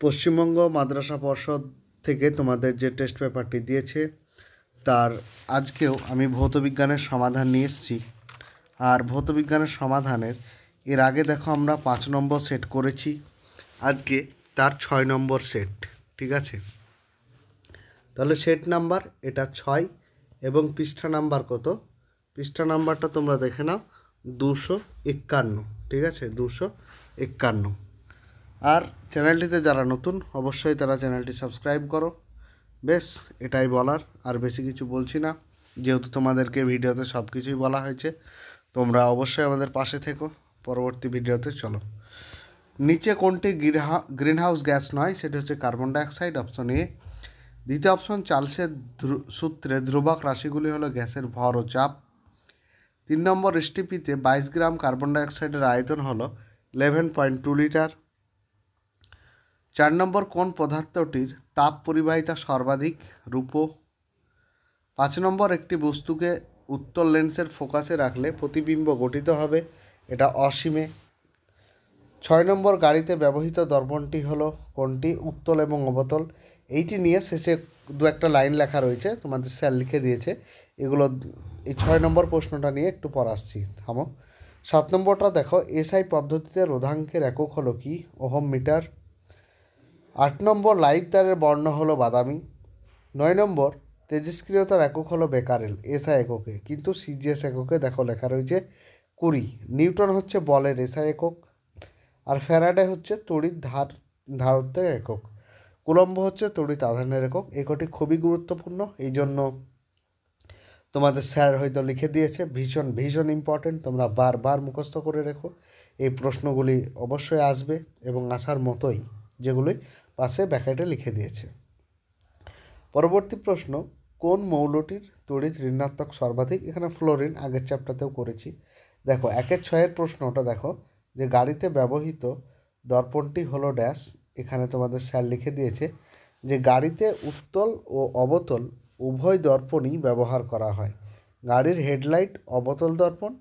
পশ্চিমবঙ্গ মাদ্রাসা পর্ষদ থেকে তোমাদের যে টেস্ট পেপারটি দিয়েছে তার আজকেও আমি ভৌতবিজ্ঞানের সমাধান নিয়ে এসেছি। আর ভৌতবিজ্ঞানের সমাধানের এর আগে দেখো আমরা 5 নম্বর সেট করেছি, আজকে তার 6 নম্বর সেট। ঠিক আছে, তাহলে সেট নাম্বার এটা 6 এবং পৃষ্ঠা নাম্বার কত? পৃষ্ঠা নাম্বারটা তোমরা দেখে নাও, 251। ঠিক আছে, 251। আর চ্যানেলটিতে যারা নতুন অবশ্যই তারা চ্যানেলটি সাবস্ক্রাইব করো। বেশ, এটাই বলার, আর বেশি কিছু বলছি না, যেহেতু তোমাদেরকে ভিডিওতে সব কিছুই বলা হয়েছে। তোমরা অবশ্যই আমাদের পাশে থেকো। পরবর্তী ভিডিওতে চলো। নিচে কোনটি গ্রিনহাউস গ্যাস নয়? সেটি হচ্ছে কার্বন ডাইঅক্সাইড, অপশন এ। দ্বিতীয় অপশন, চার্লসের সূত্রে ধ্রুবক রাশিগুলি হলো গ্যাসের ভর ও চাপ। 3 নম্বর, এসটিপিতে 22 গ্রাম কার্বন ডাইঅক্সাইডের আয়তন হলো 11.2 লিটার। 4 নম্বর, কোন পদার্থটির তাপ পরিবাহিতা সর্বাধিক? রূপো। 5 নম্বর, একটি বস্তুকে উত্তল লেন্সের ফোকাসে রাখলে প্রতিবিম্ব গঠিত হবে, এটা অসীমে। 6 নম্বর, গাড়িতে ব্যবহৃত দর্পণটি হলো কোনটি? উত্তল এবং অবতল। এইটি নিয়ে শেষে দু একটা লাইন লেখা রয়েছে, তোমাদের স্যার লিখে দিয়েছে এগুলো। এই 6 নম্বর প্রশ্নটা নিয়ে একটু পর আসছি, থামো। 7 নম্বরটা দেখো, এসআই পদ্ধতিতে রোধাঙ্কের একক হলো কি? Ohm metre. 8 নম্বর, লাইভ তারের বর্ণ হলো বাদামি। 9 নম্বর, তেজস্ক্রিয়তার একক হলো বেকারেল, এসআই এককে, কিন্তু সিজিএস এককে দেখো লেখা রয়েছে 20। নিউটন হচ্ছে বলের এসআই একক, আর ফ্যারাডে হচ্ছে তড়িৎ ধারত্বের একক। কুলম্ব হচ্ছে তড়িৎ আধানের একক। এই কটি খুবই গুরুত্বপূর্ণ, এই জন্য তোমাদের স্যার হয়তো লিখে দিয়েছে। ভীষণ ভীষণ ইম্পর্টেন্ট, তোমরা বারবার মুখস্থ করে রেখো। এই প্রশ্নগুলি অবশ্যই আসবে এবং আসার মতোই, যেগুলি পাশে ব্যাকেটে লিখে দিয়েছে। পরবর্তী প্রশ্ন, কোন মৌলটির তড়িৎ ঋণাত্মক সর্বাধিক? এখানে ফ্লোরিন, আগের চ্যাপ্টারতেও করেছি। দেখো 1-6 প্রশ্নটা দেখো, যে গাড়িতে ব্যবহৃত দর্পণটি হলো ড্যাশ। এখানে তোমাদের স্যার লিখে দিয়েছে যে গাড়িতে উত্তল ও অবতল উভয় দর্পণই ব্যবহার করা হয়। গাড়ির হেডলাইট অবতল দর্পণ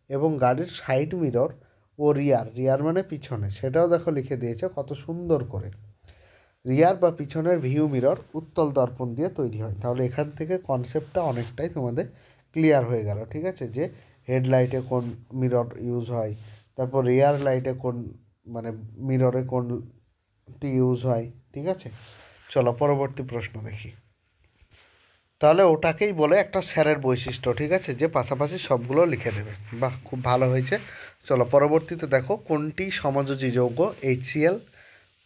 এবং গাড়ির সাইড মিরর ও রিয়ার মানে পিছনে, সেটাও দেখো লিখে দিয়েছে কত সুন্দর করে। রিয়ার বা পিছনের ভিউ মিরর উত্তল দর্পণ দিয়ে তৈরি হয়। তাহলে এখান থেকে কনসেপ্টটা অনেকটাই তোমাদের ক্লিয়ার হয়ে গেল। ঠিক আছে, যে হেডলাইটে কোন মিরর ইউজ হয়, তারপর রিয়ার লাইটে কোন মানে মিররে কোনটি ইউজ হয়। ঠিক আছে, চলো পরবর্তী প্রশ্ন দেখি। তাহলে ওটাকেই বলে একটা স্যারের বৈশিষ্ট্য। ঠিক আছে, যে পাশাপাশি সবগুলো লিখে দেবে। বাহ, খুব ভালো হয়েছে। চলো পরবর্তীতে দেখো, কোনটি সমযোজী যৌগ? HCl।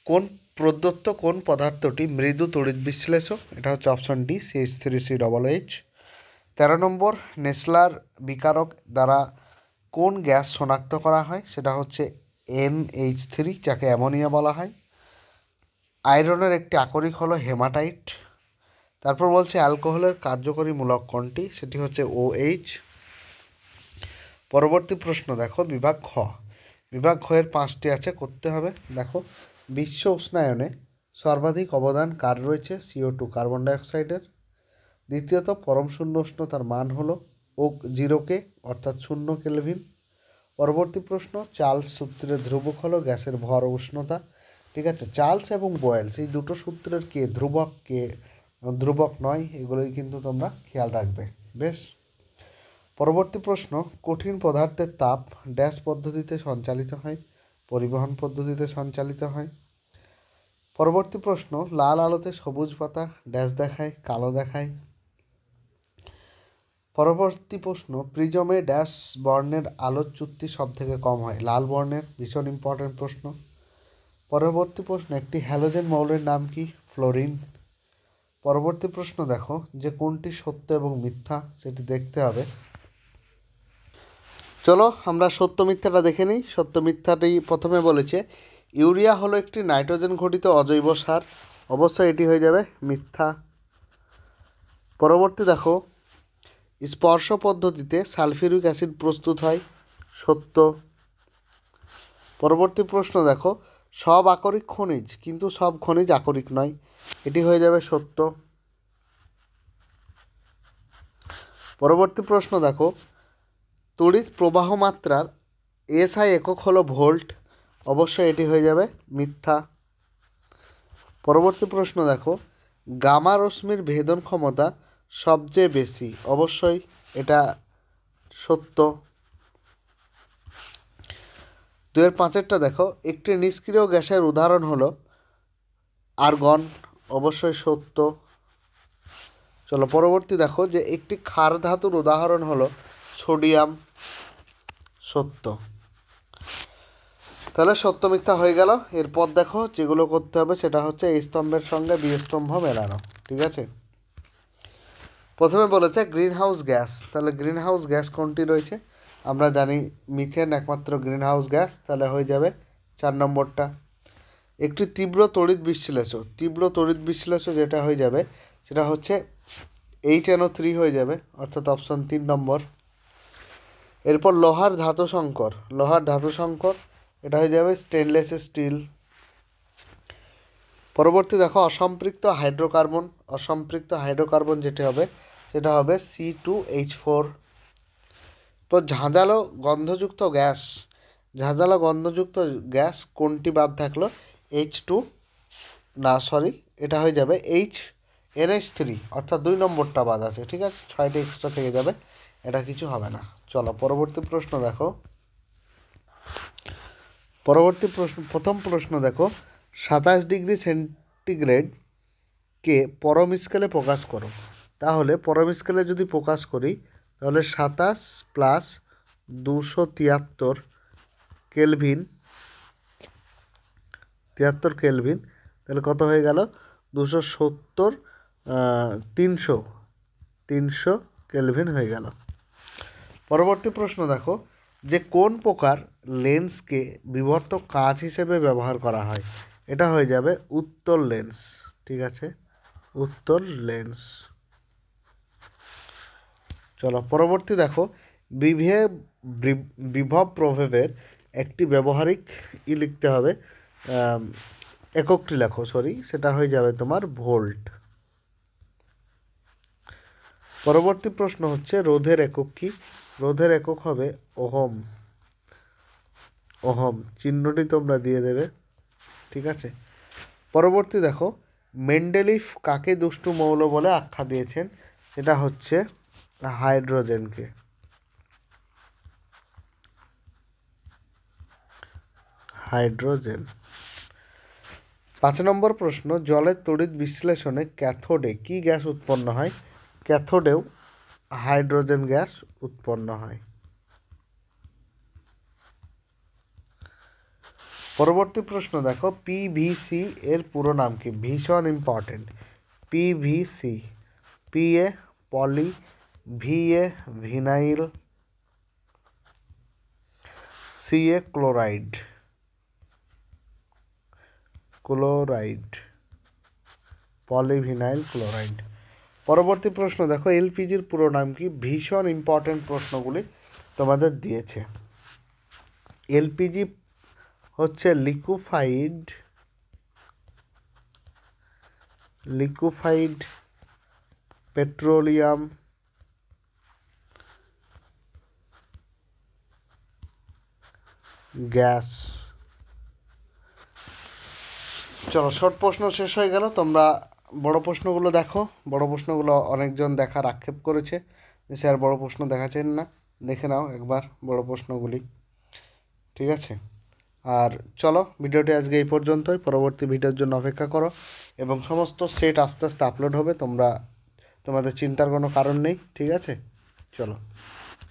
কোন প্রদত্ত কোন পদার্থটি মৃদু তড়িৎ বিশ্লেষক? এটা হচ্ছে অপশন ডি, CH3COOH। 13 নম্বর, নেসলার বিকারক দ্বারা কোন গ্যাস শনাক্ত করা হয়? সেটা হচ্ছে NH3, যাকে অ্যামোনিয়া বলা হয়। আয়রনের একটি আকরিক হলো হেমাটাইট। তারপর বলছে অ্যালকোহলের কার্যকরী মূলক কোনটি? সেটি হচ্ছে OH। পরবর্তী প্রশ্ন দেখো, বিভাগ খ। বিভাগ খ এর 5টি আছে, করতে হবে। দেখো, বিশ্ব উষ্ণায়নে সর্বাধিক অবদান কার রয়েছে? CO2, carbon ডাইঅক্সাইডের। দ্বিতীয়ত, পরম শূন্য উষ্ণতার মান হলো 0K, অর্থাৎ 0 কেলভিন। পরবর্তী প্রশ্ন, চার্লস সূত্রের ধ্রুবক হলো গ্যাসের ভর ও উষ্ণতা। ঠিক আছে, চার্লস এবং বয়েলস এই দুটো সূত্রের কে ধ্রুবক, কে ধ্রুবক নয়, এগুলোই কিন্তু তোমরা খেয়াল রাখবে। বেশ, পরবর্তী প্রশ্ন, কঠিন পদার্থের তাপ ড্যাশ পদ্ধতিতে সঞ্চালিত হয়? পরিবহন পদ্ধতিতে সঞ্চালিত হয়। পরবর্তী প্রশ্ন, লাল আলোতে সবুজ পাতা ড্যাশ দেখায়? কালো দেখায়। পরবর্তী প্রশ্ন, প্রিজমে ড্যাশ বর্ণের আলোর চ্যুতি সব থেকে কম হয়? লাল বর্ণের। ভীষণ ইম্পর্টেন্ট প্রশ্ন। পরবর্তী প্রশ্ন, একটি হ্যালোজেন মৌলের নাম কি? ফ্লোরিন। পরবর্তী প্রশ্ন দেখো, যে কোনটি সত্য এবং মিথ্যা সেটি দেখতে হবে। চলো আমরা সত্য মিথ্যাটা দেখে নিই। সত্য মিথ্যাটি প্রথমে বলেছে ইউরিয়া হলো একটি নাইট্রোজেন ঘটিত অজৈব সার, অবশ্যই এটি হয়ে যাবে মিথ্যা। পরবর্তী দেখো, স্পর্শ পদ্ধতিতে সালফিউরিক অ্যাসিড প্রস্তুত হয়, সত্য। পরবর্তী প্রশ্ন দেখো, সব আকরিক খনিজ কিন্তু সব খনিজ আকরিক নয়, এটি হয়ে যাবে সত্য। পরবর্তী প্রশ্ন দেখো, তড়িৎ প্রবাহ মাত্রার SI একক হলো ভোল্ট, অবশ্যই এটি হয়ে যাবে মিথ্যা। পরবর্তী প্রশ্ন দেখো, গামা রশ্মির ভেদন ক্ষমতা সবচেয়ে বেশি। অবশ্যই এটা সত্য। 2-5 দেখো, একটি নিষ্ক্রিয় গ্যাসের উদাহরণ হলো আর্গন। অবশ্যই সত্য। চলো পরবর্তী দেখো, যে একটি ক্ষার ধাতুর উদাহরণ হলো সোডিয়াম। সত্য। তাহলে সত্য মিথ্যা হয়ে গেল। এরপর দেখো যেগুলো করতে হবে সেটা হচ্ছে এই স্তম্ভের সঙ্গে বি স্তম্ভ মেলানো। ঠিক আছে, প্রথমে বলেছে গ্রিন হাউস গ্যাস। তাহলে গ্রিন হাউস গ্যাস কোনটি রয়েছে? আমরা জানি মিথেন একমাত্র গ্রিন হাউস গ্যাস। তাহলে হয়ে যাবে 4 নম্বরটা। একটি তীব্র তড়িৎ বিশ্লেষ্য যেটা হয়ে যাবে সেটা হচ্ছে HNO3 হয়ে যাবে, অর্থাৎ অপশন 3 নম্বর। এরপর লোহার ধাতু সংকর এটা হয়ে যাবে স্টেনলেস স্টিল। পরবর্তী দেখো, অসম্পৃক্ত হাইড্রোকার্বন যেটি হবে সেটা হবে C2H4। তো ঝাঁঝালো গন্ধযুক্ত গ্যাস কোনটি বাদ থাকলো? এটা হয়ে যাবে NH3, অর্থাৎ 2 নম্বরটা বাদ আছে। ঠিক আছে, 6টি এক্সট্রা থেকে যাবে, এটা কিছু হবে না। চলো পরবর্তী প্রশ্ন দেখো। প্রথম প্রশ্ন দেখো, 27 ডিগ্রি সেন্টিগ্রেডকে পরম স্কেলে প্রকাশ করো। তাহলে পরম স্কেলে যদি প্রকাশ করি তাহলে 27 প্লাস 273 কেলভিন, 73 কেলভিন, তাহলে কত হয়ে গেল? 270 300 কেলভিন হয়ে গেল। পরবর্তী প্রশ্ন দেখো, যে কোন প্রকার লেন্সকে বিবর্তক কাঁচ হিসেবে ব্যবহার করা হয়? এটা হয়ে যাবে উত্তল লেন্স। ঠিক আছে, উত্তল লেন্স। চলো পরবর্তী দেখো, বিভব প্রভেদের একটি ব্যবহারিক লিখতে হবে, এককটি লেখো, সেটা হয়ে যাবে তোমার ভোল্ট। পরবর্তী প্রশ্ন হচ্ছে রোধের একক কি? রোধের একক হবে ওহম। চিহ্নটি তোমরা দিয়ে দেবে। ঠিক আছে, পরবর্তী দেখো, মেন্ডেলিফ কাকে দুষ্টু মৌল বলে আখ্যা দিয়েছেন? এটা হচ্ছে হাইড্রোজেনকে। হাইড্রোজেন। 5 নম্বর প্রশ্ন, জলের তড়িৎ বিশ্লেষণে ক্যাথোডে কি গ্যাস উৎপন্ন হয়? ক্যাথোডেও হাইড্রোজেন গ্যাস উৎপন্ন হয়। পরবর্তী প্রশ্ন দেখো, PVC এর পুরো নাম কি? ভীষণ ইম্পর্টেন্ট। PVC, PA পলি, VA vinyl, CA chloride, polyvinyl chloride. পরবর্তী প্রশ্ন দেখো, LPGর পুরো নাম কি? ভীষণ ইম্পর্টেন্ট প্রশ্নগুলি তোমাদের দিয়েছে। LPG হচ্ছে লিকুফাইড পেট্রোলিয়াম গ্যাস। চলো শর্ট প্রশ্ন শেষ হয়ে গেল। তোমরা বড় প্রশ্নগুলো দেখো। বড় প্রশ্নগুলো অনেকজন দেখার আক্ষেপ করেছে যে স্যার বড় প্রশ্ন দেখাচ্ছেন না। দেখে নাও একবার বড় প্রশ্নগুলি। ঠিক আছে, আর চলো ভিডিওটি আজকে এই পর্যন্তই। পরবর্তী ভিডিওর জন্য অপেক্ষা করো এবং সমস্ত সেট আস্তে আস্তে আপলোড হবে। তোমাদের চিন্তার কোনো কারণ নেই। ঠিক আছে, চলো।